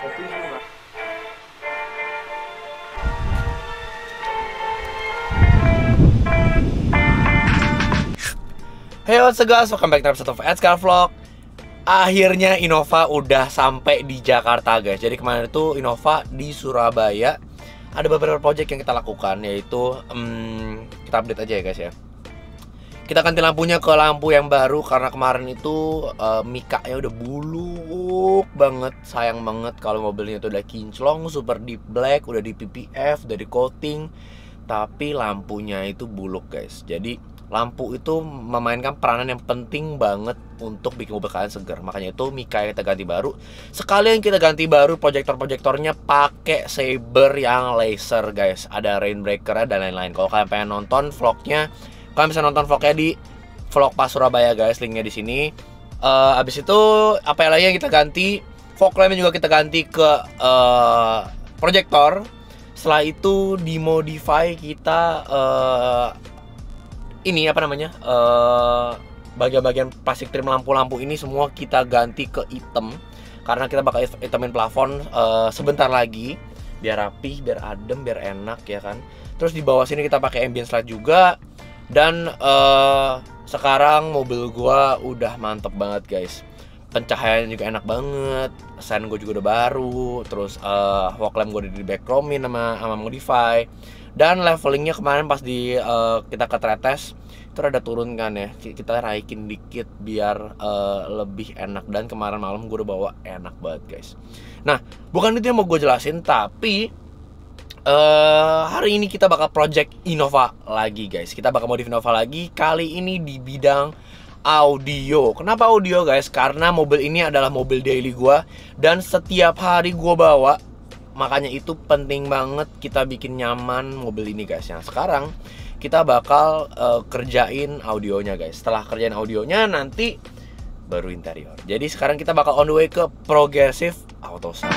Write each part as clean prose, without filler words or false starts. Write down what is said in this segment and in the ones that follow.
kopi juga. Hey what's up guys, welcome back to episode of Edgar Vlog. Akhirnya Innova udah sampai di Jakarta guys. Jadi kemarin itu Innova di Surabaya. Ada beberapa project yang kita lakukan, yaitu kita update aja ya guys ya. Kita ganti lampunya ke lampu yang baru karena kemarin itu mikanya udah buluk banget. Sayang banget kalau mobilnya itu udah kinclong, super deep black, udah di PPF, udah di coating, tapi lampunya itu buluk guys. Jadi lampu itu memainkan peranan yang penting banget untuk bikin mobil kalian seger. Makanya itu mika kita ganti baru. Sekalian kita ganti baru proyektornya pakai saber yang laser guys. Ada rainbreaker dan lain-lain. Kalau kalian pengen nonton vlognya, kalian bisa nonton vlognya di vlog pas Surabaya guys. Linknya di sini. Abis itu apa lagi yang kita ganti? Fog lampnya juga kita ganti ke proyektor. Setelah itu dimodify kita ini apa namanya, bagian-bagian plastik trim lampu-lampu ini semua kita ganti ke hitam karena kita bakal hitamin plafon sebentar lagi biar rapi, biar adem, biar enak ya kan. Terus di bawah sini kita pakai ambient light juga. Dan sekarang mobil gua udah mantep banget guys. Pencahayaannya juga enak banget, sen gue juga udah baru, terus fog lamp gue udah di backchromin sama modify. Dan levelingnya kemarin pas di kita ke tretes itu ada turun kan ya, kita raikin dikit biar lebih enak. Dan kemarin malam gue udah bawa enak banget guys. Nah bukan itu yang mau gue jelasin, tapi hari ini kita bakal project Innova lagi guys. Kita bakal modif Innova lagi, kali ini di bidang audio. Kenapa audio guys? Karena mobil ini adalah mobil daily gua dan setiap hari gua bawa. Makanya itu penting banget kita bikin nyaman mobil ini guys. Yang sekarang kita bakal kerjain audionya guys. Setelah kerjain audionya nanti baru interior. Jadi sekarang kita bakal on the way ke Progressive Auto Sound.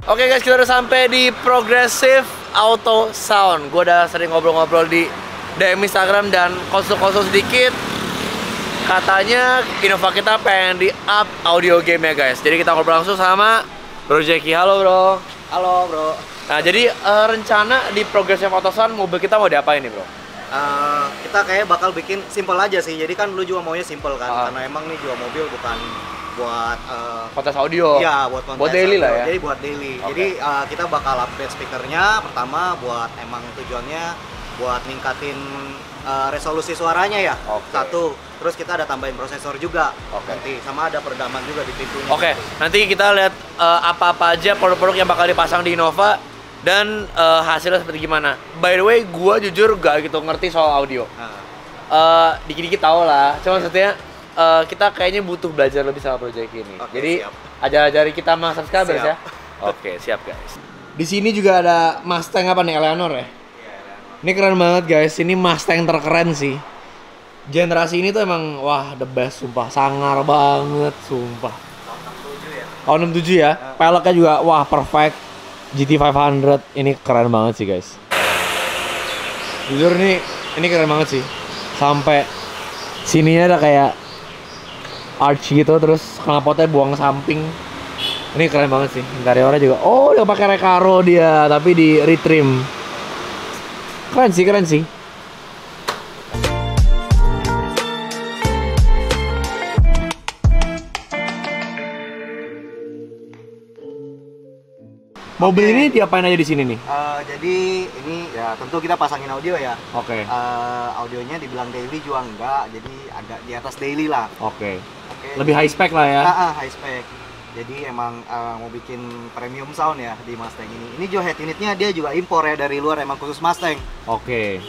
Oke guys, kita udah sampai di Progressive Auto Sound. Gue udah sering ngobrol-ngobrol di DM Instagram dan konsul-konsul sedikit. Katanya Innova kita pengen di up audio game ya guys. Jadi kita ngobrol langsung sama Bro Jeki. Halo bro. Halo bro. Nah jadi rencana di Progressive Auto Sound mobil kita mau diapain nih bro? Kita kayak bakal bikin simple aja sih. Jadi kan lu juga maunya simple kan, karena emang nih jual mobil bukan buat kontes audio. Iya, buat kontes buat daily audio. lah ya. Jadi buat daily. Okay. Jadi kita bakal upgrade speakernya. Pertama buat emang tujuannya buat ningkatin resolusi suaranya ya. Okay. Satu. Terus kita ada tambahin prosesor juga. Okay. Nanti sama ada peredaman juga di pintunya. Oke, nanti kita lihat apa-apa aja produk-produk yang bakal dipasang di Innova dan hasilnya seperti gimana. By the way, gua jujur gak gitu ngerti soal audio. Dikit-dikit tau lah. Cuma maksudnya kita kayaknya butuh belajar lebih sama project ini. Oke, jadi siap. ajar-ajari kita mas subscribers Siap. ya. Oke, siap guys. Di sini juga ada Mustang apa nih, Eleanor ya? Iya, Eleanor. Ini keren banget guys. Ini Mustang terkeren sih. Generasi ini tuh emang wah the best sumpah, sangar banget sumpah. Tahun 67 ya. 67 ya. Peleknya juga wah perfect. GT 500 ini keren banget sih guys. Jujur nih ini keren banget sih. Sampai sininya ada kayak arch gitu, terus knalpotnya buang samping. Ini keren banget sih. Interiornya juga. Oh, dia pakai Recaro dia, tapi di retrim. Keren sih, keren sih. Mobil ini diapain aja di sini nih? Jadi ini ya tentu kita pasangin audio ya. Oke. Audionya dibilang daily juga enggak, jadi agak di atas daily lah. Oke. Oke. Lebih high spec lah ya. High spec. Jadi emang mau bikin premium sound ya di Mustang ini. Ini juga head unitnya dia juga impor ya dari luar, emang khusus Mustang. Oke.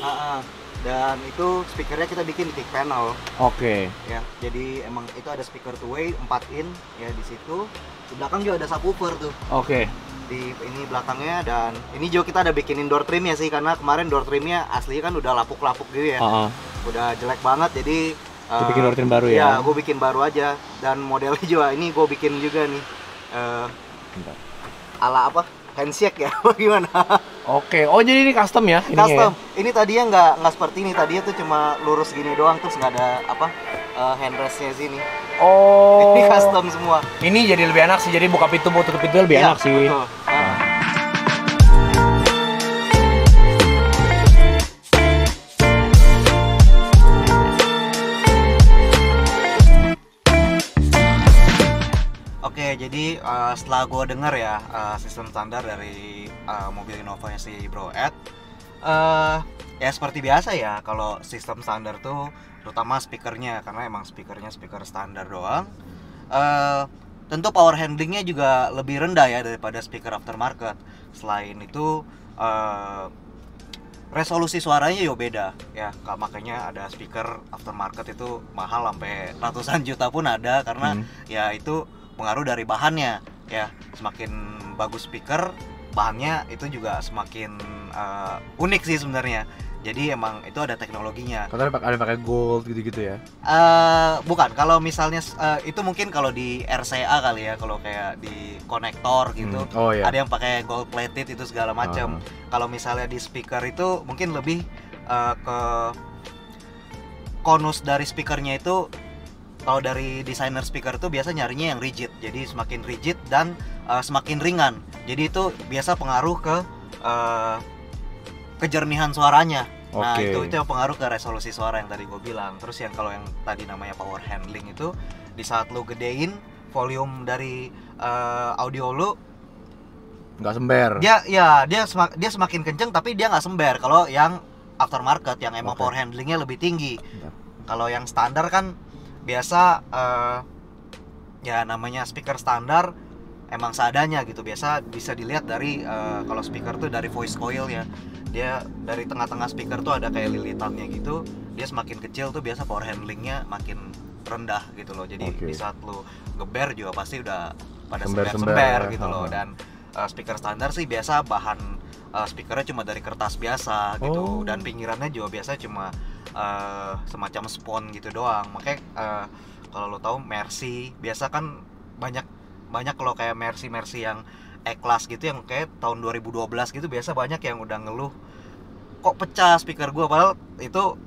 Dan itu speakernya kita bikin di kick panel. Oke. Ya, jadi emang itu ada speaker two way 4 in ya di situ. Di belakang juga ada subwoofer tuh. Oke. Di ini belakangnya, dan ini juga kita ada bikinin door trimnya sih, karena kemarin door trimnya aslinya kan udah lapuk-lapuk gitu ya. Udah jelek banget, jadi Dibikin rutin baru ya? Iya, gue bikin baru aja. Dan modelnya juga ini gue bikin juga nih. Ala apa? Handshake ya? Gimana? Oke, oh jadi ini custom ya? Custom. Ini tadinya nggak seperti ini. Tadinya tuh cuma lurus gini doang, terus nggak ada apa handrestnya sini. Oh. Ini custom semua. Ini jadi lebih enak sih. Jadi buka pintu, mau tutup pintu lebih enak sih. Betul. Oke, jadi setelah gue dengar ya sistem standar dari mobil Innova si Bro Ed, ya seperti biasa ya kalau sistem standar tuh terutama speakernya, karena emang speakernya speaker standar doang. Tentu power handlingnya juga lebih rendah ya daripada speaker aftermarket. Selain itu resolusi suaranya juga beda ya, makanya ada speaker aftermarket itu mahal sampai ratusan juta pun ada, karena ya itu pengaruh dari bahannya ya. Semakin bagus speaker, bahannya itu juga semakin unik sih sebenarnya. Jadi emang itu ada teknologinya. Kalau ada pakai gold gitu-gitu ya? Bukan, kalau misalnya itu mungkin kalau di RCA kali ya, kalau kayak di konektor gitu. Oh, iya. Ada yang pakai gold plated itu segala macam. Kalau misalnya di speaker itu mungkin lebih ke konus dari speakernya itu. Kalau dari desainer speaker itu biasa nyarinya yang rigid, jadi semakin rigid dan semakin ringan. Jadi itu biasa pengaruh ke kejernihan suaranya. Nah itu yang pengaruh ke resolusi suara yang tadi gue bilang. Terus yang kalau yang tadi namanya power handling itu, di saat lu gedein volume dari audio lu nggak sember. Dia semakin kenceng tapi dia nggak sember. Kalau yang aftermarket yang emang power handlingnya lebih tinggi. Kalau yang standar kan biasa ya namanya speaker standar emang seadanya gitu. Biasa bisa dilihat dari kalau speaker tuh dari voice coil ya, dia dari tengah-tengah speaker tuh ada kayak lilitannya gitu. Dia semakin kecil tuh biasa power handlingnya makin rendah gitu loh. Jadi di saat lu geber juga pasti udah pada sember gitu loh. Dan speaker standar sih biasa bahan speakernya cuma dari kertas biasa gitu. Dan pinggirannya juga biasa cuma semacam spon gitu doang. Makanya kalau lo tahu Mercy biasa kan banyak kalau kayak Mercy yang E-Class gitu yang kayak tahun 2012 gitu, biasa banyak yang udah ngeluh kok pecah speaker gua, padahal itu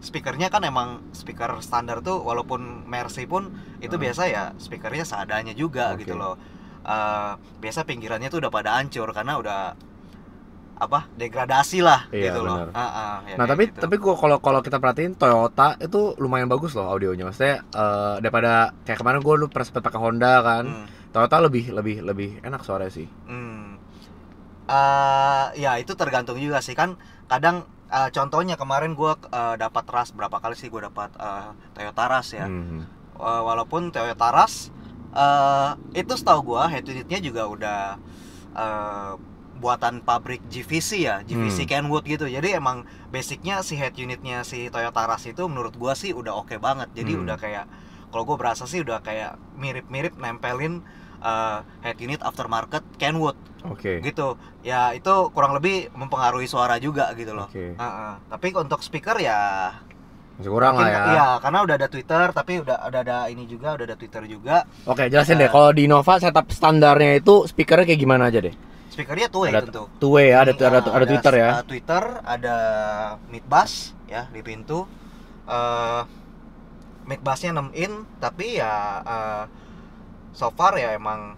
speakernya kan emang speaker standar tuh, walaupun Mercy pun itu biasa ya speakernya seadanya juga gitu loh. Biasa pinggirannya tuh udah pada hancur karena udah degradasi lah gitu loh. Ya nah tapi gitu. Tapi kalau kita perhatiin Toyota itu lumayan bagus loh audionya. Maksudnya daripada kayak kemarin gue lu pernah sempet pakai Honda kan. Toyota lebih enak suaranya sih. Ya itu tergantung juga sih kan. Kadang contohnya kemarin gue dapat Rush, berapa kali sih gue dapat Toyota Rush ya. Walaupun Toyota Rush itu setahu gue head unitnya juga udah buatan pabrik GVC ya, GVC Kenwood gitu. Jadi emang basicnya si head unitnya si Toyota Rush itu menurut gua sih udah oke banget. Jadi udah kayak, kalau gua berasa sih udah kayak mirip-mirip nempelin head unit aftermarket Kenwood. Gitu. Ya itu kurang lebih mempengaruhi suara juga gitu loh. Tapi untuk speaker ya masih kurang lah ya. Iya, karena udah ada Twitter, tapi udah ada ini juga, udah ada Twitter juga. Oke, jelasin deh kalau di Innova setup standarnya itu speakernya kayak gimana aja deh? Speakernya two-way tentu. Two-way ya, ada Twitter ya. Twitter, ada mid bass ya di pintu. Mid bassnya 6 in, tapi ya so far ya emang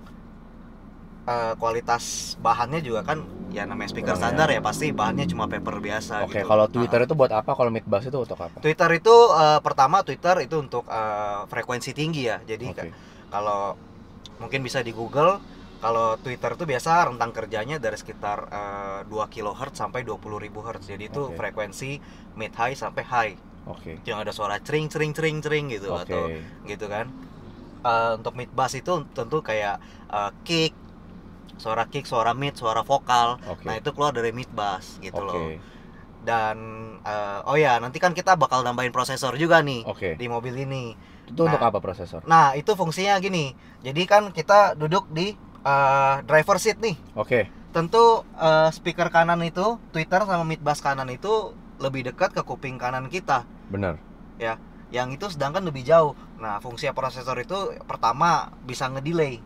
kualitas bahannya juga kan ya namanya speaker standar ya, pasti bahannya cuma paper biasa. Oke, kalau Twitter itu buat apa? Kalau mid bass itu untuk apa? Twitter itu pertama Twitter itu untuk frekuensi tinggi ya. Jadi kalau mungkin bisa di Google. Kalau Twitter tuh biasa rentang kerjanya dari sekitar 2 kHz sampai 20.000 Hz. Jadi itu frekuensi mid high sampai high. Yang ada suara cering gitu atau gitu kan. Untuk mid bass itu tentu kayak kick, suara mid, suara vokal. Nah, itu keluar dari mid bass gitu loh. Dan nanti kan kita bakal nambahin prosesor juga nih di mobil ini. Itu untuk apa prosesor? Nah, itu fungsinya gini. Jadi kan kita duduk di driver seat nih. Tentu speaker kanan itu, Twitter sama mid bass kanan itu lebih dekat ke kuping kanan kita. Benar. Ya. yang itu sedangkan lebih jauh. Nah, fungsi prosesor itu pertama bisa ngedelay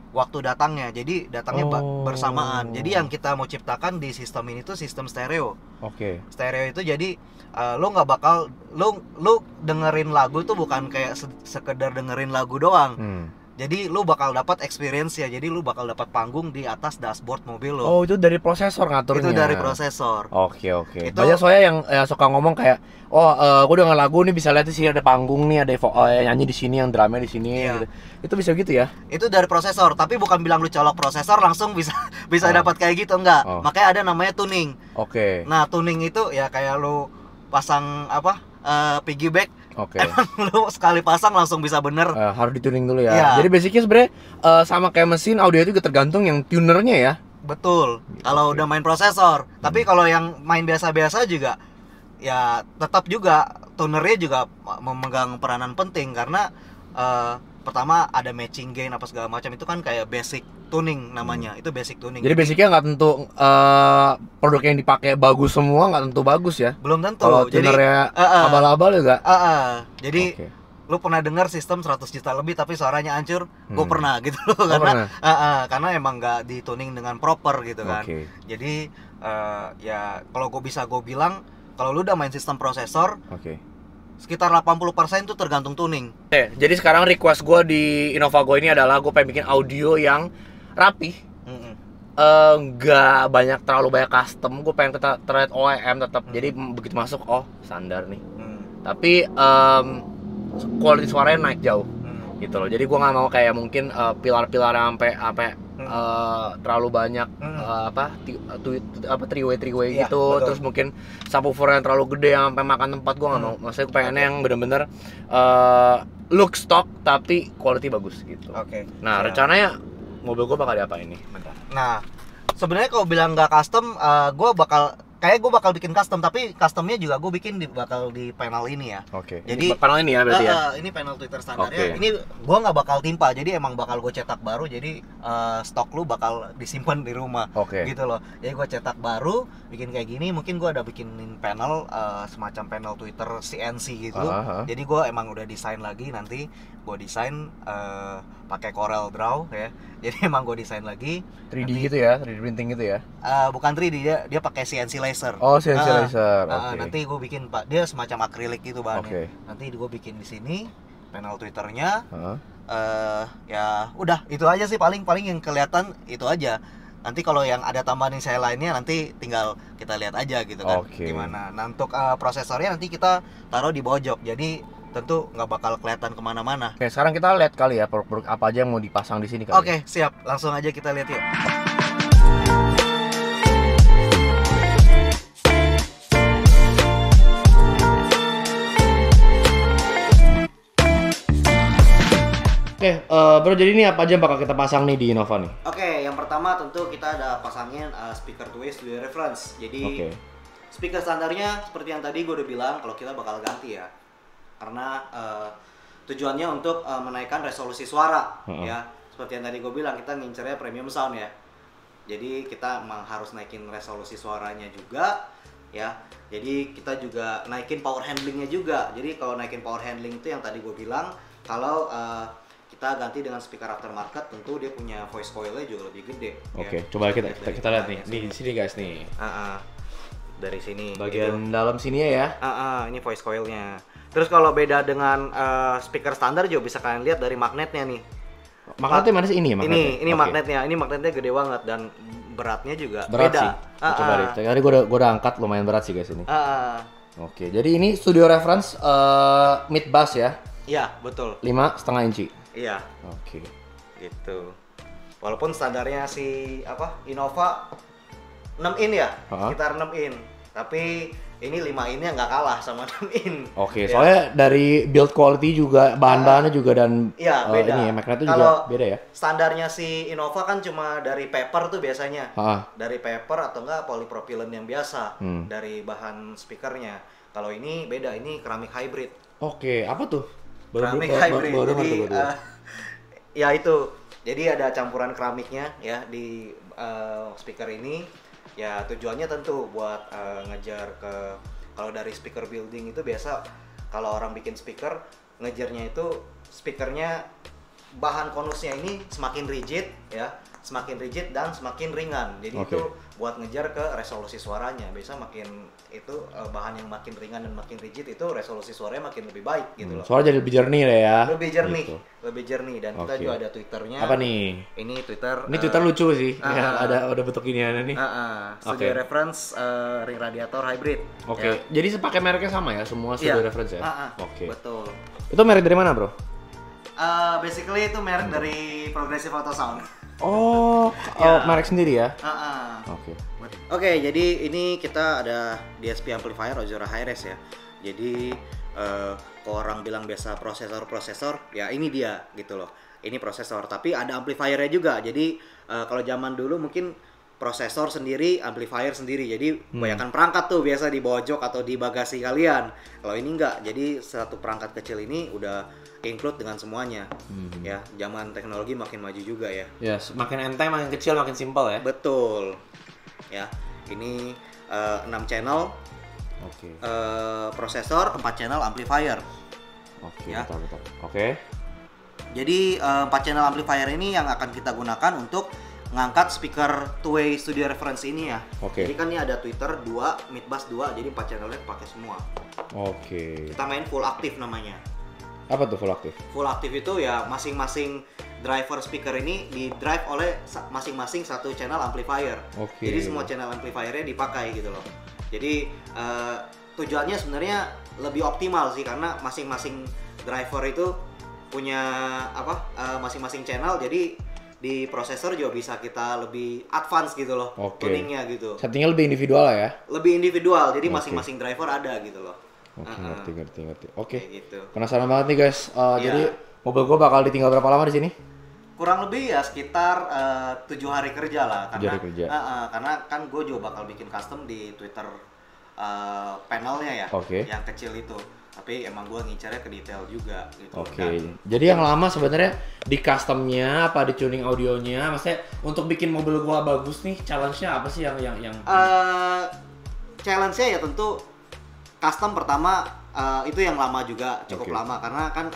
waktu datangnya, jadi datangnya bersamaan. Jadi yang kita mau ciptakan di sistem ini tuh sistem stereo. Stereo itu jadi lo nggak bakal lo dengerin lagu tuh bukan kayak sekedar dengerin lagu doang. Jadi lu bakal dapat experience ya. Jadi lu bakal dapat panggung di atas dashboard mobil lo. Oh, itu dari prosesor ngaturnya. Itu dari prosesor. Oke. Banyak soalnya yang suka ngomong kayak, gue denger lagu nih bisa lihat di sini ada panggung nih, ada nyanyi di sini, yang drumnya di sini. Gitu. Itu bisa gitu ya? Itu dari prosesor. Tapi bukan bilang lu colok prosesor langsung bisa dapat kayak gitu, enggak. Makanya ada namanya tuning. Nah, tuning itu ya kayak lu pasang piggyback. Emang lu sekali pasang langsung bisa bener. Harus dituning dulu ya. Jadi basicnya sebenarnya sama kayak mesin audio itu juga tergantung yang tunernya ya. Betul. Kalau udah main prosesor. Tapi kalau yang main biasa-biasa juga ya tetap juga tunernya juga memegang peranan penting karena pertama ada matching gain apa segala macam, itu kan kayak basic tuning namanya. Itu basic tuning. Jadi basicnya nggak tentu produk yang dipakai bagus semua, nggak tentu bagus ya. Belum tentu. Kalau tunernya abal-abal juga. Jadi lu pernah dengar sistem 100 juta lebih tapi suaranya hancur? Gue pernah gitu loh. Karena emang nggak dituning dengan proper gitu kan. Jadi ya kalau gue bilang kalau lu udah main sistem prosesor, sekitar 80% itu tergantung tuning. Jadi sekarang request gue di Innova Go ini adalah gue pengen bikin audio yang rapi, nggak terlalu banyak custom. Gue pengen tetap terlihat OEM tetap. Jadi begitu masuk standar nih. Tapi quality suaranya naik jauh, gitu loh. Jadi gue nggak mau kayak mungkin pilar-pilar sampai terlalu banyak three-way gitu. Betul. Terus mungkin subwoofer yang terlalu gede yang sampai makan tempat, gue nggak mau. Maksudnya gue pengennya yang bener-bener look stock tapi quality bagus gitu. Nah, rencananya mobil gue bakal diapain nih? Bentar. Nah, sebenarnya kalau bilang nggak custom, gue bakal bikin custom, tapi customnya juga gue bikin bakal di panel ini ya. Jadi panel ini ya berarti ya. Ini panel Twitter standarnya. Ini gue nggak bakal timpa, jadi emang bakal gue cetak baru. Jadi stok lu bakal disimpan di rumah. Gitu loh. Jadi gue cetak baru, bikin kayak gini. Mungkin gue ada bikinin panel semacam panel Twitter CNC gitu. Jadi gue emang udah desain lagi, nanti gue desain pakai Corel Draw ya. Jadi emang gue desain lagi 3D nanti, gitu ya, 3D printing gitu ya. Bukan 3D, dia pakai CNC laser. CNC laser. Nanti gue bikin dia semacam akrilik gitu bahannya. Nanti gue bikin di sini panel Twitternya. Ya udah itu aja sih, paling yang kelihatan itu aja. Nanti kalau yang ada tambahan yang saya lainnya nanti tinggal kita lihat aja gitu kan. Gimana. Nah, untuk prosesornya nanti kita taruh di bawah jok. Jadi tentu nggak bakal kelihatan kemana-mana. Sekarang kita lihat kali ya produk apa aja yang mau dipasang di sini kali. Siap. Langsung aja kita lihat yuk. Bro, jadi ini apa aja yang bakal kita pasang nih di Innova nih? Yang pertama tentu kita ada pasangin speaker 2-way studio reference. Jadi speaker standarnya seperti yang tadi gue udah bilang, kalau kita bakal ganti ya. Karena tujuannya untuk menaikkan resolusi suara ya. Seperti yang tadi gue bilang, kita ngincernya premium sound ya. Jadi kita memang harus naikin resolusi suaranya juga ya. Jadi kita juga naikin power handlingnya juga. Jadi kalau naikin power handling itu yang tadi gue bilang, kalau kita ganti dengan speaker aftermarket, tentu dia punya voice coil-nya juga lebih gede. Coba kita lihat nih. Di sini guys nih. Dari sini. Bagian gitu. Dalam sini ya. Ini voice coil-nya. Terus kalau beda dengan speaker standar juga bisa kalian lihat dari magnetnya nih. Magnetnya mana sih ini? Ini magnetnya. Ini magnetnya gede banget dan beratnya juga berat beda. Sih. Coba deh. Tadi gue udah angkat, lumayan berat sih guys ini. Jadi ini studio reference mid bass ya. Iya, betul. 5,5 inci. Iya. Gitu. Walaupun standarnya Innova 6 in ya, sekitar 6 in. Tapi ini 5 in-nya nggak kalah sama 6 in. Soalnya dari build quality juga, bahan-bahannya juga dan beda. Ini ya, magnetnya juga beda ya. Standarnya si Innova kan cuma dari paper tuh biasanya. Dari paper atau enggak polypropylene yang biasa dari bahan speakernya. Kalau ini beda, ini keramik hybrid. Apa tuh? Keramik hybrid. Jadi ya itu. Jadi ada campuran keramiknya ya di speaker ini. Ya tujuannya tentu buat ngejar ke, kalau dari speaker building itu biasa kalau orang bikin speaker ngejarnya itu speakernya bahan konusnya ini semakin rigid ya, semakin rigid dan semakin ringan. Jadi itu buat ngejar ke resolusi suaranya. Biasa makin itu bahan yang makin ringan dan makin rigid itu resolusi suaranya makin lebih baik gitu loh. Suara jadi lebih jernih deh ya. Lebih jernih, gitu. lebih jernih dan kita juga ada Twitternya. Apa nih? Ini Twitter. Ini Twitter lucu sih. Ya, ada bentuk iniannya nih. Studio Reference ring radiator hybrid. Oke. Ya. Jadi pakai mereknya sama ya semua Studio Reference ya? Oke. Betul. Itu merek dari mana, Bro? Basically itu merek dari Progressive Auto Sound. Oh, merek sendiri ya? Oke, jadi ini kita ada DSP amplifier Ozora Hi-Res ya. Jadi kalau orang bilang biasa prosesor, ya ini dia gitu loh. Ini prosesor, tapi ada amplifiernya juga. Jadi kalau zaman dulu mungkin prosesor sendiri, amplifier sendiri. Jadi kebanyakan perangkat tuh biasa di bawah jok atau di bagasi kalian. Kalau ini enggak, jadi satu perangkat kecil ini udah include dengan semuanya. Ya, zaman teknologi makin maju juga ya. Ya, makin enteng, makin kecil, makin simpel ya. Betul. Ya, ini 6 channel. Prosesor, 4 channel amplifier. Ya. Betul. Oke. Jadi 4 channel amplifier ini yang akan kita gunakan untuk ngangkat speaker two-way studio reference ini ya. Jadi kan ini ada Twitter 2, mid bass 2, jadi 4 channelnya pakai semua. Kita main full aktif namanya. Apa tuh full aktif? Full aktif itu ya masing-masing driver speaker ini di drive oleh masing-masing satu channel amplifier. Jadi semua channel amplifiernya dipakai gitu loh. Jadi tujuannya sebenarnya lebih optimal sih karena masing-masing driver itu punya masing-masing channel, jadi di prosesor juga bisa kita lebih advance gitu loh, tuningnya gitu. Settingnya lebih individual lah ya? Lebih individual, jadi masing-masing driver ada gitu loh. Ngerti. Oke. Gitu. Penasaran banget nih guys. Jadi mobil gue bakal ditinggal berapa lama di sini? Kurang lebih ya sekitar 7 hari kerja lah. Karena kan gue juga bakal bikin custom di Twitter panelnya ya, yang kecil itu. Tapi emang gue ngincarnya ke detail juga gitu. Jadi yang lama sebenarnya di customnya apa di tuning audionya? Maksudnya untuk bikin mobil gue bagus nih, challenge-nya apa sih yang challenge-nya ya tentu custom pertama itu yang lama juga, cukup lama karena kan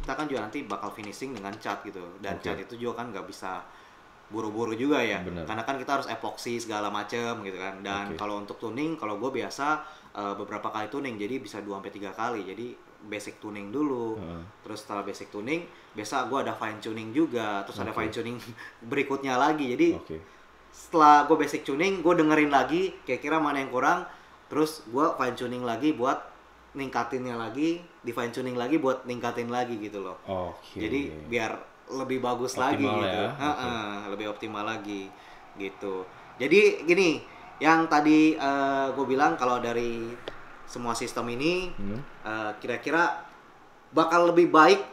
kita kan juga nanti bakal finishing dengan cat gitu. Dan cat itu juga kan nggak bisa buru-buru juga ya. Karena kan kita harus epoxy segala macem gitu kan. Dan kalau untuk tuning, kalau gue biasa beberapa kali tuning, jadi bisa 2-3 kali. Jadi basic tuning dulu, terus setelah basic tuning biasa gue ada fine tuning juga, terus ada fine tuning berikutnya lagi. Jadi setelah gue basic tuning, gue dengerin lagi kira-kira mana yang kurang, terus gue fine tuning lagi buat ningkatinnya lagi, di fine tuning lagi buat ningkatin lagi gitu loh. Jadi biar lebih bagus optimal lagi gitu ya? Lebih optimal lagi gitu. Jadi gini, yang tadi gue bilang kalau dari semua sistem ini kira-kira bakal lebih baik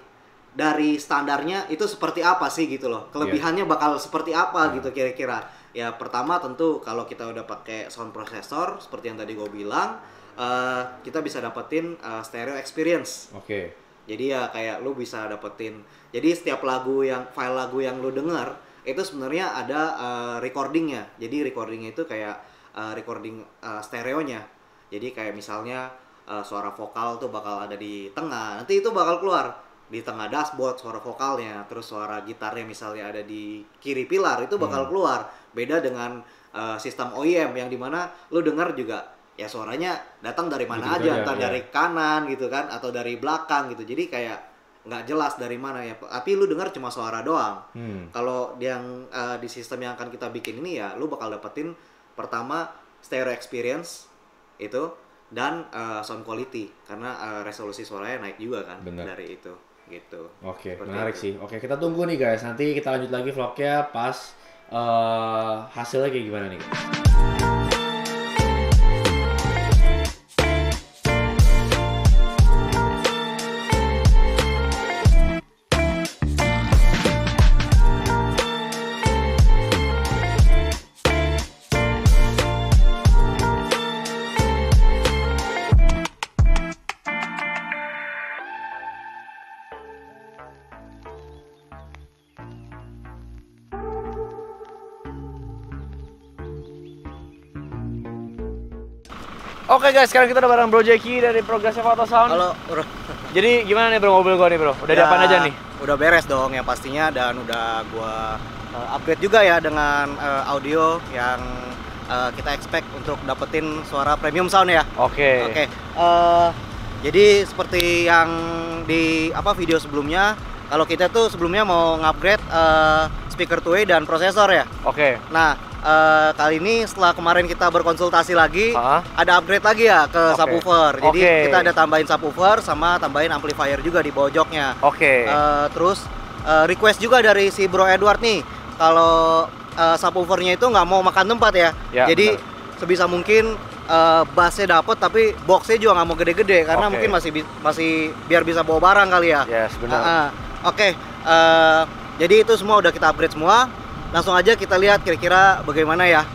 dari standarnya itu seperti apa sih gitu loh. Kelebihannya bakal seperti apa gitu kira-kira. Ya pertama tentu kalau kita udah pakai sound processor seperti yang tadi gue bilang, kita bisa dapetin stereo experience. Jadi ya kayak lu bisa dapetin, jadi setiap file lagu yang lu denger itu sebenarnya ada recordingnya. Jadi recordingnya itu kayak recording stereonya. Jadi kayak misalnya suara vokal tuh bakal ada di tengah, nanti itu bakal keluar di tengah dashboard suara vokalnya, terus suara gitarnya misalnya ada di kiri pilar itu bakal keluar. Beda dengan sistem OEM yang dimana lu denger juga ya suaranya datang dari mana gitu aja, entah dari kanan gitu kan atau dari belakang gitu. Jadi kayak nggak jelas dari mana ya, tapi lu dengar cuma suara doang. Kalau yang di sistem yang akan kita bikin ini ya lu bakal dapetin pertama stereo experience itu dan sound quality karena resolusi suaranya naik juga kan. Dari itu gitu. Menarik sih. Kita tunggu nih guys, nanti kita lanjut lagi vlognya pas hasilnya kayak gimana nih guys. Oke guys, sekarang kita udah bareng Bro Jeki dari Progressive Auto Sound. Halo, bro. Jadi gimana nih bro mobil gua nih bro? Udah diapain aja nih? Udah beres dong yang pastinya, dan udah gua upgrade juga ya dengan audio yang kita expect untuk dapetin suara premium sound ya. Oke. Jadi seperti yang di video sebelumnya, kalau kita tuh sebelumnya mau ngupgrade speaker two-way dan prosesor ya. Oke. Nah, kali ini setelah kemarin kita berkonsultasi lagi, ada upgrade lagi ya ke subwoofer. Jadi kita ada tambahin subwoofer sama tambahin amplifier juga di bawah joknya. Terus request juga dari si Bro Edward nih, kalau subwoofernya itu nggak mau makan tempat ya. Jadi sebisa mungkin bassnya dapet tapi boxnya juga nggak mau gede-gede karena mungkin masih biar bisa bawa barang kali ya. Yes, benar. Jadi itu semua udah kita upgrade semua. Langsung aja kita lihat kira-kira bagaimana ya,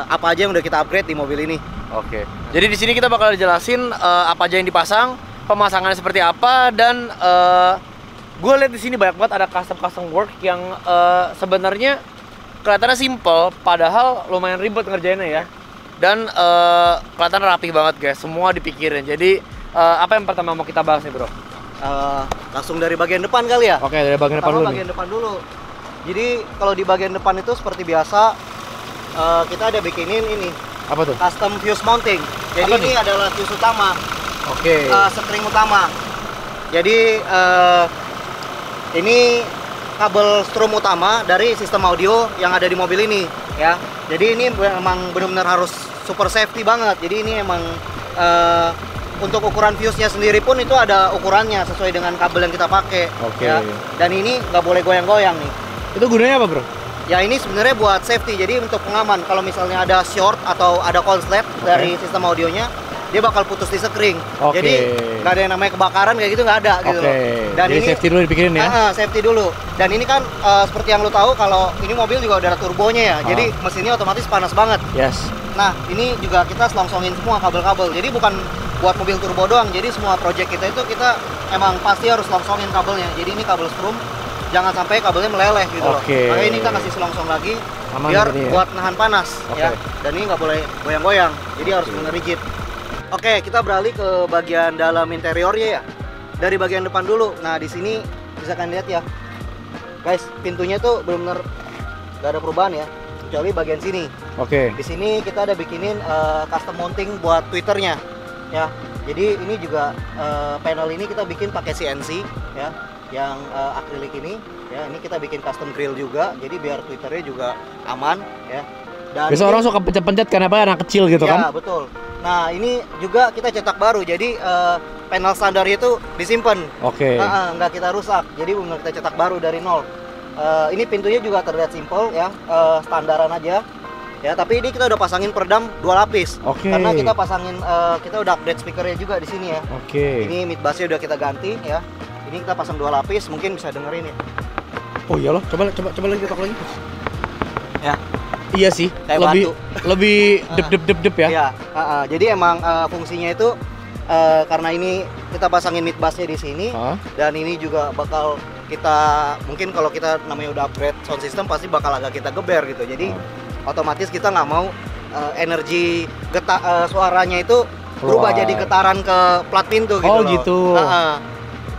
apa aja yang udah kita upgrade di mobil ini. Oke. Jadi di sini kita bakal jelasin apa aja yang dipasang, pemasangannya seperti apa, dan gue lihat di sini banyak banget ada custom work yang sebenarnya kelihatannya simple, padahal lumayan ribet ngerjainnya ya. Dan kelihatan rapih banget guys, semua dipikirin. Jadi apa yang pertama mau kita bahas nih bro? Langsung dari bagian depan kali ya. Oke, dari bagian depan dulu. Bagian depan dulu. Jadi kalau di bagian depan itu seperti biasa kita ada bikinin ini. Apa tuh? Custom fuse mounting. Jadi ini adalah fuse utama. String utama. Jadi ini kabel strom utama dari sistem audio yang ada di mobil ini ya. Jadi ini memang benar-benar harus super safety banget. Jadi ini emang untuk ukuran fuse-nya sendiri pun itu ada ukurannya sesuai dengan kabel yang kita pakai. Ya. Dan ini nggak boleh goyang-goyang nih. Itu gunanya apa bro? Ya ini sebenarnya buat safety, jadi untuk pengaman. Kalau misalnya ada short atau ada konslet dari sistem audionya, dia bakal putus di sekring. Jadi nggak ada yang namanya kebakaran kayak gitu, nggak ada gitu loh. Dan jadi ini safety dulu dipikirin ya? Safety dulu. Dan ini kan seperti yang lo tahu kalau ini mobil juga udah ada turbonya ya, jadi mesinnya otomatis panas banget. Yes. Nah ini juga kita selongsongin semua kabel-kabel. Jadi bukan buat mobil turbo doang. Jadi semua project kita itu kita emang pasti harus selongsongin kabelnya. Jadi ini kabel strom. Jangan sampai kabelnya meleleh gitu loh. Makanya ini kita kasih selongsong lagi biar buat nahan panas ya. Dan ini nggak boleh goyang-goyang. Jadi harus bener rigid. Oke, kita beralih ke bagian dalam interiornya ya. Dari bagian depan dulu. Nah, di sini bisa kalian lihat ya. Guys, pintunya tuh benar-benar nggak ada perubahan ya. Kecuali bagian sini. Di sini kita ada bikinin custom mounting buat tweeternya ya. Jadi ini juga panel ini kita bikin pakai CNC ya. Yang akrilik ini ya, ini kita bikin custom grill juga, jadi biar twitternya juga aman ya. Dan biasa orang suka pencet-pencet kenapa anak kecil gitu kan? Ya betul. Nah ini juga kita cetak baru, jadi panel standarnya itu disimpan. Nggak kita rusak, jadi benar kita cetak baru dari nol. Ini pintunya juga terlihat simple ya, standaran aja ya. Tapi ini kita udah pasangin peredam 2 lapis. Karena kita pasangin kita udah upgrade speakernya juga di sini ya. Ini mid bassnya udah kita ganti ya. Ini kita pasang 2 lapis, mungkin bisa dengerin ya. Oh iyalah, coba lagi ketok lagi. Ya. Iya sih, lebih dep ya. Iya, jadi emang fungsinya itu karena ini kita pasangin mid bassnya di sini dan ini juga bakal kita mungkin kalau kita namanya udah upgrade sound system pasti bakal agak kita geber gitu. Jadi otomatis kita nggak mau energi suaranya itu berubah jadi getaran ke plat pintu gitu loh. Gitu.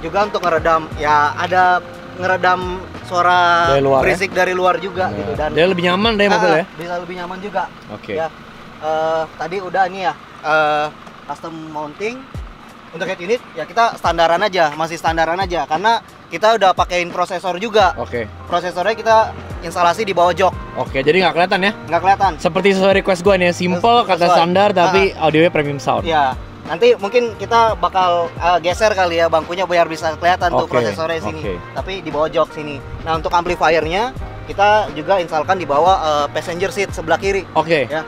Juga untuk ngeredam ya, ada ngeredam suara dari luar, berisik dari luar juga gitu. Dan dia lebih nyaman deh mobil ya. Bisa lebih nyaman juga. Ya. Tadi udah nih ya custom mounting. Untuk head unit ya kita standaran aja, masih standaran aja karena kita udah pakein prosesor juga. Prosesornya kita instalasi di bawah jok. Jadi nggak kelihatan ya? Nggak kelihatan. Seperti sesuai request gue nih, simple kata standar tapi audionya premium sound. Ya. Nanti mungkin kita bakal geser kali ya bangkunya biar bisa kelihatan tuh prosesornya sini. Tapi di bawah jok sini. Nah untuk amplifiernya kita juga instalkan di bawah passenger seat sebelah kiri. Ya.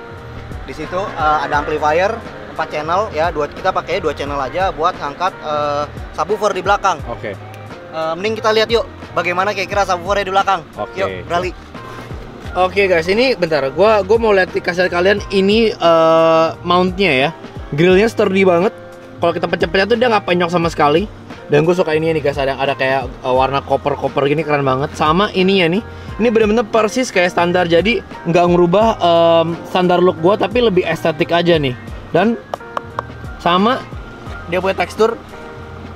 Di situ ada amplifier 4 channel ya. Kita pakai 2 channel aja buat ngangkat subwoofer di belakang. Mending kita lihat yuk bagaimana kira-kira subwoofernya di belakang. Yuk beralih. Guys, ini bentar. Gua mau lihat kasih kalian ini mountnya ya. Grillnya sturdy banget. Kalau kita pencet-pencet tuh dia nggak penyok sama sekali. Dan gue suka ini nih guys, ada kayak warna koper gini, keren banget. Sama ininya nih, ini bener-bener persis kayak standar. Jadi nggak ngerubah standar look gue, tapi lebih estetik aja nih. Dan sama dia punya tekstur,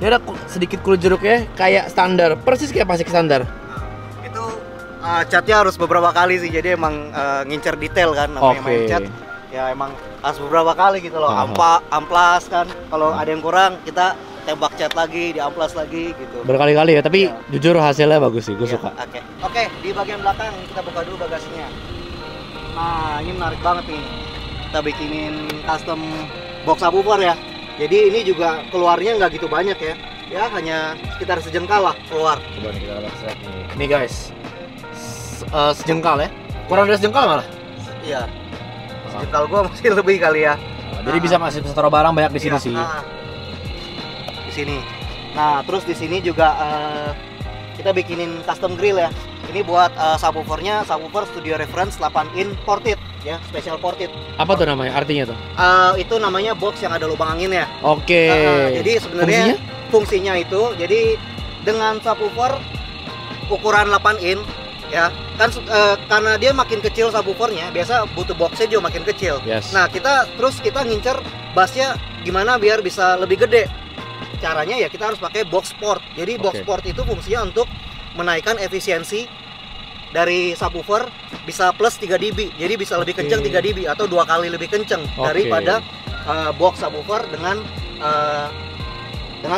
dia ada sedikit kulit jeruknya kayak standar, persis kayak plastik standar. Itu catnya harus beberapa kali sih, jadi emang ngincer detail kan namanya main cat. Ya emang harus beberapa kali gitu loh, amplas kan. Kalau ada yang kurang kita tembak cat lagi, diamplas lagi gitu. Berkali-kali ya, tapi jujur hasilnya bagus sih, gue suka. Oke, di bagian belakang kita buka dulu bagasinya. Nah, ini menarik banget nih. Kita bikinin custom box subwoofer ya. Jadi ini juga keluarnya nggak gitu banyak ya. Ya hanya sekitar sejengkal lah keluar. Coba nih kita lihat nih. Nih guys, sejengkal ya. Kurang dari sejengkal malah. Iya. Sejengkal gua masih lebih kali ya. Jadi bisa masih taruh barang banyak di sini sih. Di sini. Nah, terus di sini juga kita bikinin custom grill ya. Ini buat subwoofernya, subwoofer Studio Reference 8-in ported ya, special ported. Apa tuh namanya? Artinya tuh? Itu namanya box yang ada lubang anginnya. Oke. Jadi sebenarnya fungsinya itu, jadi dengan subwoofer ukuran 8-in ya, kan karena dia makin kecil subwoofernya, biasa butuh boxnya juga makin kecil. Yes. Nah, kita ngincer bassnya gimana biar bisa lebih gede. Caranya ya kita harus pakai box port. Jadi box port itu fungsinya untuk menaikkan efisiensi dari subwoofer bisa plus 3 dB. Jadi bisa lebih kenceng 3 dB atau 2 kali lebih kenceng daripada box subwoofer dengan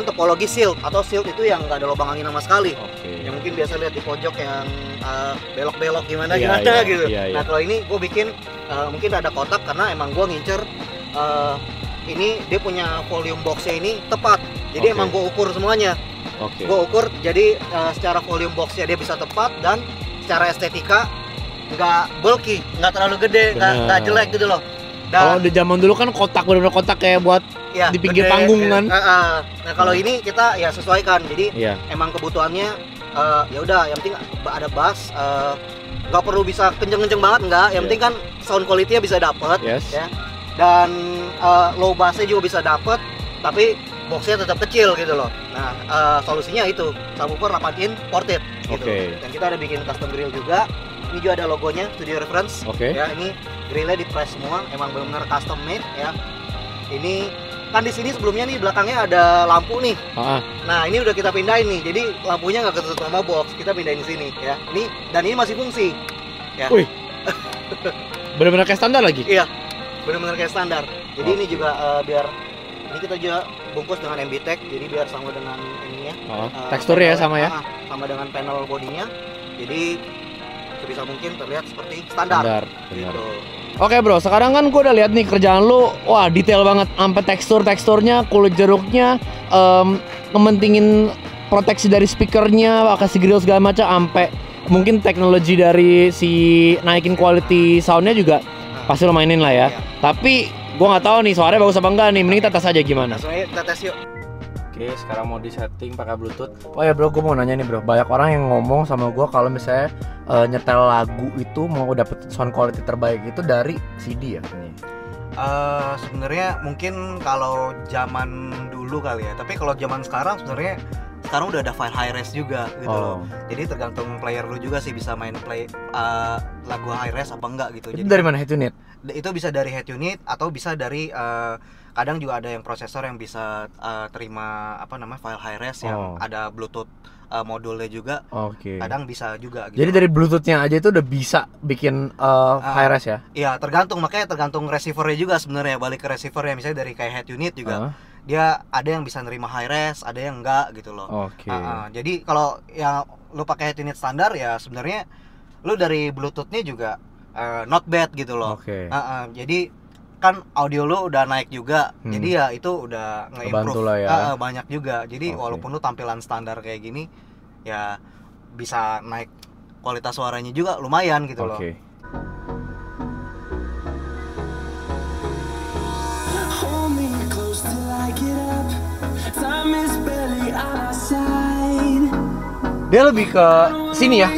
topologi shield, atau shield itu yang nggak ada lubang angin sama sekali. Yang mungkin biasa lihat di pojok yang belok-belok gimana gitu. Nah, kalau ini gue bikin mungkin ada kotak karena emang gue ngincer ini dia punya volume boxnya ini tepat. Jadi emang gue ukur semuanya. Gue ukur jadi secara volume boxnya dia bisa tepat, dan secara estetika nggak bulky, nggak terlalu gede, nggak jelek gitu loh. Kalau di zaman dulu kan kotak, bener-bener kotak kayak buat di pinggir panggung kan. Nah kalau ini kita ya sesuaikan, jadi emang kebutuhannya ya udah, yang penting ada bass, nggak perlu bisa kenceng-kenceng banget, nggak. Yang penting kan sound quality-nya bisa dapet, ya. Dan low bass-nya juga bisa dapet, tapi boxnya tetap kecil gitu loh. Nah, solusinya itu subwoofer 8-in ported gitu. Dan kita ada bikin custom grill juga. Ini juga ada logonya Studio Reference. Ya, ini grillnya di press semua, emang benar-benar custom made ya. Ini kan di sini sebelumnya nih belakangnya ada lampu nih. Nah, ini udah kita pindahin nih. Jadi lampunya nggak ketutup sama box, kita pindahin di sini ya. Ini masih fungsi. Ya. Wih. Benar-benar kayak standar lagi? Iya. Benar-benar kayak standar. Jadi ini juga biar ini kita juga bungkus dengan MBTech, jadi biar sama dengan ininya. Teksturnya sama ya? Sama dengan panel bodinya. Jadi sebisa mungkin terlihat seperti standar. Gitu. Oke bro, sekarang kan gue udah lihat nih kerjaan lu, wah detail banget, sampai teksturnya, kulit jeruknya, ngementingin proteksi dari speakernya, kasih grill segala macam, sampai mungkin teknologi dari si naikin quality soundnya juga pasti lo mainin lah ya. Tapi gue nggak tahu nih suaranya bagus apa enggak nih, mending kita tes aja gimana. Langsung aja kita tes yuk. Oke, sekarang mau disetting pakai Bluetooth. Oh ya bro, gue mau nanya nih bro, banyak orang yang ngomong sama gue kalau misalnya nyetel lagu itu mau dapet sound quality terbaik itu dari CD ya? Sebenarnya mungkin kalau zaman dulu kali ya, tapi kalau zaman sekarang sebenarnya udah ada file high res juga gitu loh. Jadi tergantung player lu juga sih bisa main lagu high res apa enggak gitu. Itu jadi dari mana, head unit? Itu bisa dari head unit atau bisa dari kadang juga ada yang prosesor yang bisa terima file high res yang ada Bluetooth modulnya juga. Kadang bisa juga gitu. Jadi dari Bluetoothnya aja itu udah bisa bikin high res ya? Iya, makanya tergantung receivernya juga sebenarnya. Balik ke receivernya, misalnya dari kayak head unit juga dia ada yang bisa nerima high res, ada yang enggak gitu loh. Jadi kalau yang lu pakai head unit standar ya sebenarnya lu dari Bluetoothnya juga not bad gitu loh. Jadi kan audio lu udah naik juga, jadi ya itu udah nge-improve ya. Banyak juga. Jadi walaupun lu tampilan standar kayak gini, ya bisa naik kualitas suaranya juga lumayan gitu loh. Dia lebih ke sini ya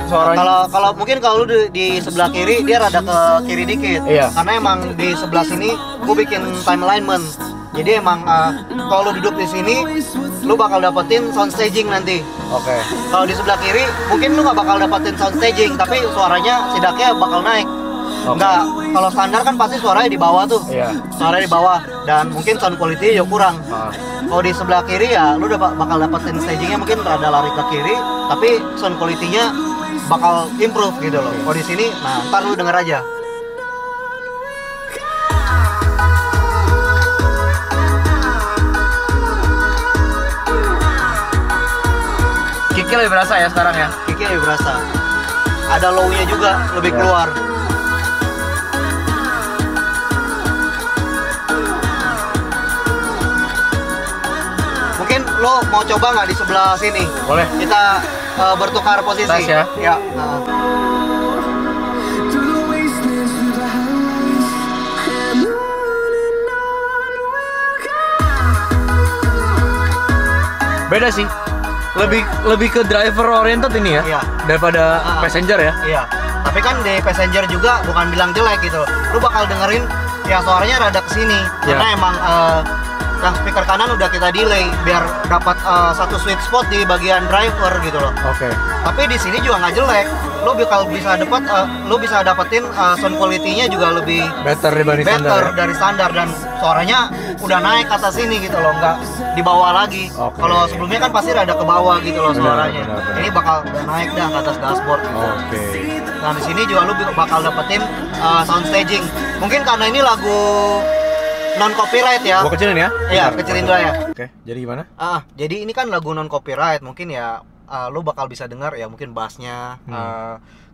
suaranya. Kalau mungkin kalau lu di sebelah kiri dia rada ke kiri dikit. Karena emang di sebelah sini gue bikin time alignment. Jadi emang kalau lu duduk di sini lu bakal dapetin sound staging nanti. Kalau di sebelah kiri mungkin lu nggak bakal dapetin sound staging, tapi suaranya setidaknya bakal naik. Enggak, kalau standar kan pasti suaranya di bawah tuh. Iya. Suaranya di bawah dan mungkin sound quality juga kurang. Kalau di sebelah kiri ya lu udah bakal dapetin stagingnya mungkin rada lari ke kiri, tapi sound quality-nya bakal improve gitu loh. Kalau di sini, nah ntar lu denger aja. Kicknya lebih berasa ya sekarang ya. Kicknya lebih berasa. Ada low-nya juga lebih keluar. Mungkin lo mau coba nggak di sebelah sini? Boleh. Kita bertukar posisi. Tes ya? Ya. Beda sih. Lebih ke driver oriented ini ya. Iya. Daripada passenger ya. Iya. Tapi kan di passenger juga bukan bilang jelek gitu. Lu bakal dengerin ya suaranya rada kesini. Karena emang yang speaker kanan udah kita delay biar dapat satu sweet spot di bagian driver gitu loh. Oke. Tapi di sini juga nggak jelek. Lu bisa dapetin sound quality-nya juga lebih Better dibanding standar. Ya? dari standar dan suaranya udah naik ke atas sini gitu loh, nggak di bawah lagi. Oke. Kalau sebelumnya kan pasti rada ke bawah gitu loh suaranya. Benar. Ini bakal udah naik dah ke atas dashboard gitu. Oke. Nah di sini juga lu bakal dapetin sound staging. Mungkin karena ini lagu non copyright ya. Gua kecilin ya? Iya, Bentar, kecilin bentar. dulu ya. Oke, jadi gimana? Jadi ini kan lagu non copyright, mungkin ya lu bakal bisa dengar ya mungkin bassnya,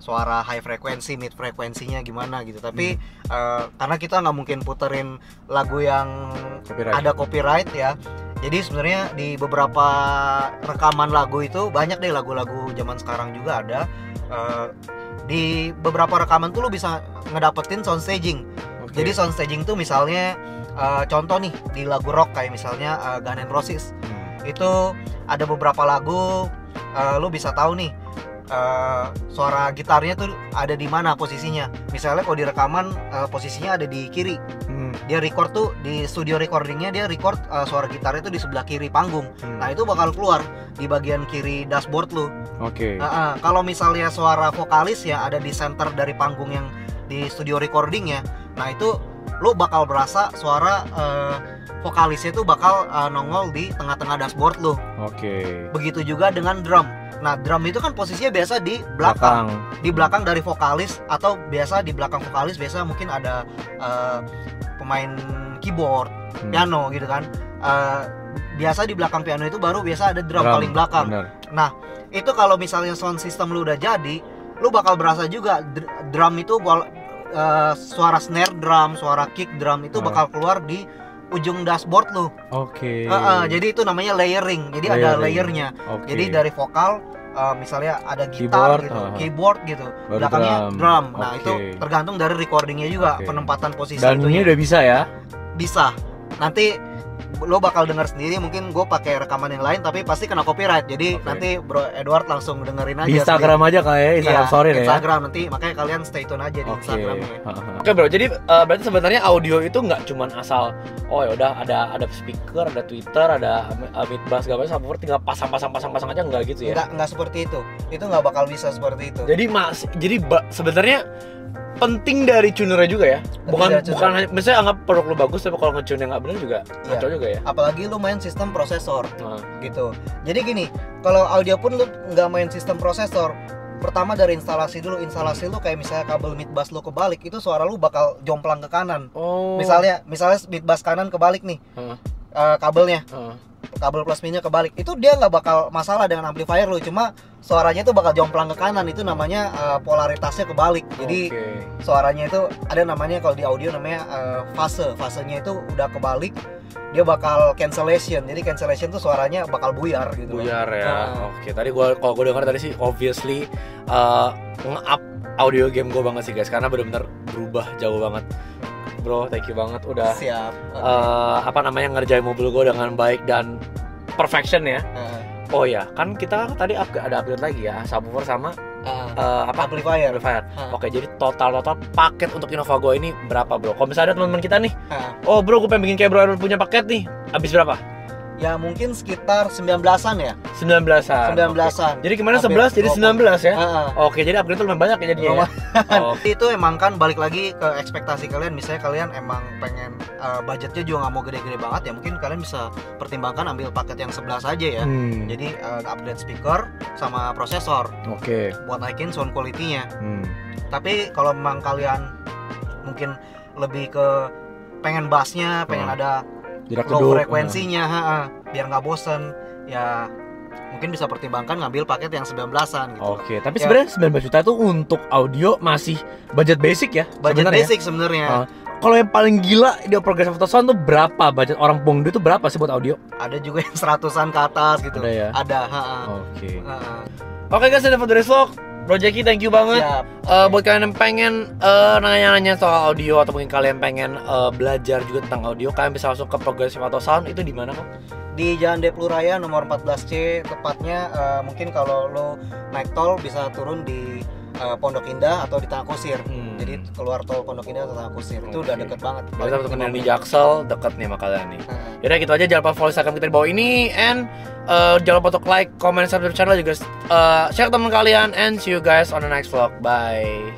suara high frekuensi, mid frekuensinya gimana gitu. Tapi karena kita nggak mungkin puterin lagu yang ada copyright ya. Jadi sebenarnya di beberapa rekaman lagu itu banyak deh lagu-lagu zaman sekarang juga ada. Di beberapa rekaman tuh lu bisa ngedapetin sound staging. Okay. Jadi sound staging tuh misalnya contoh nih di lagu rock kayak misalnya Guns N' Roses. Itu ada beberapa lagu lu bisa tahu nih suara gitarnya tuh ada di mana posisinya. Misalnya kalau di rekaman posisinya ada di kiri. Dia record tuh di studio recordingnya, dia record suara gitarnya tuh di sebelah kiri panggung. Nah itu bakal keluar di bagian kiri dashboard lu. Oke. Kalau misalnya suara vokalis ya ada di center dari panggung yang di studio recordingnya. Nah itu lu bakal berasa suara vokalisnya tuh bakal nongol di tengah-tengah dashboard lu. Oke. Begitu juga dengan drum. Nah drum itu kan posisinya biasa di belakang. Di belakang dari vokalis, atau biasa di belakang vokalis biasa mungkin ada pemain keyboard, piano gitu kan. Biasa di belakang piano itu baru biasa ada drum paling belakang. Bener. Nah itu kalau misalnya sound system lu udah jadi, lu bakal berasa juga drum itu suara snare drum, suara kick drum itu bakal keluar di ujung dashboard lu. Oke. Jadi itu namanya layering. Jadi ada layernya. Jadi dari vokal misalnya ada gitar gitu, keyboard gitu, baru belakangnya drum. Nah itu tergantung dari recordingnya juga, penempatan posisi. Dan ini udah bisa ya? Bisa. Nanti lo bakal dengar sendiri, mungkin gue pakai rekaman yang lain tapi pasti kena copyright. Jadi nanti Bro Edward langsung dengerin aja di Instagram sendiri. Aja kayak Instagram story ya. Instagram nanti, makanya kalian stay tune aja di Instagramnya. Oke bro, jadi berarti sebenarnya audio itu nggak cuman asal ya udah ada speaker, ada Twitter, ada mid bass gak apa-apa, subwoofer tinggal pasang aja, nggak gitu ya? Nggak seperti itu. Itu nggak bakal bisa seperti itu. Jadi sebenarnya penting dari tunernya juga ya, bukan hanya misalnya anggap produk lu bagus tapi kalau nge-tune nggak benar juga ngaco juga ya. Apalagi lu main sistem prosesor gitu. Jadi gini, kalau audio pun lu nggak main sistem prosesor, pertama dari instalasi dulu. Instalasi lu kayak misalnya kabel mid bass lu kebalik, itu suara lu bakal jomplang ke kanan. Misalnya mid bass kanan kebalik nih, kabelnya. Kabel plus minusnya kebalik, itu dia nggak bakal masalah dengan amplifier lu, cuma suaranya itu bakal jomplang ke kanan. Itu namanya polaritasnya kebalik. Jadi suaranya itu ada namanya, kalau di audio namanya fasenya itu udah kebalik, dia bakal cancellation. Jadi cancellation tuh suaranya bakal buyar gitu. Buyar ya. Oke, tadi kalau gue dengar tadi sih obviously nge-up audio game gue banget sih guys, karena benar-benar berubah jauh banget. Bro, thank you banget udah siap. Ngerjain mobil gue dengan baik dan perfection ya. Oh ya, kan kita tadi ada upgrade lagi ya, subwoofer sama amplifier. Oke, jadi total paket untuk Innova Go ini berapa bro? Kalau misalnya ada teman-teman kita nih, oh bro gue pengen bikin kayak bro punya paket nih, habis berapa? Ya mungkin sekitar 19-an ya. 19-an. 19-an. Jadi kemarin Hampir 11 jadi 19 ya. Heeh. Oke, jadi upgrade itu lebih banyak ya jadinya. Oh. Itu emang kan balik lagi ke ekspektasi kalian. Misalnya kalian emang pengen budgetnya juga nggak mau gede-gede banget ya, mungkin kalian bisa pertimbangkan ambil paket yang 11 aja ya. Jadi upgrade speaker sama prosesor. Oke. Buat naikin sound quality-nya. Tapi kalau memang kalian mungkin lebih ke pengen bassnya, pengen ada low frekuensinya, biar nggak bosen, ya mungkin bisa pertimbangkan ngambil paket yang 19-an gitu. Oke, tapi sebenarnya 19 juta itu untuk audio masih budget basic ya? Budget basic sebenarnya. Kalau yang paling gila di Progressive Auto Sound tuh berapa budget orang Pongdo itu berapa sih buat audio? Ada juga yang 100-an ke atas gitu. Ada ya? Ada, Oke. Oke guys, ada Food Vlog. Bro Jackie, thank you banget. Buat kalian yang pengen nanya-nanya soal audio atau mungkin kalian pengen belajar juga tentang audio, kalian bisa langsung ke Progressive Auto Sound. Itu di mana kok? Di Jalan Deplu Raya nomor 14C tepatnya. Mungkin kalau lo naik tol bisa turun di Pondok Indah atau di Tengah Kusir. Jadi keluar tol Pondok Indah atau Tengah Kusir. Itu udah deket banget. Kalau temen yang di Jaksel deket nih sama kalian nih. Yaudah gitu aja, jangan lupa follow Instagram kita di bawah ini, and jangan lupa untuk like, comment, subscribe channel juga, share ke teman kalian, and see you guys on the next vlog. Bye.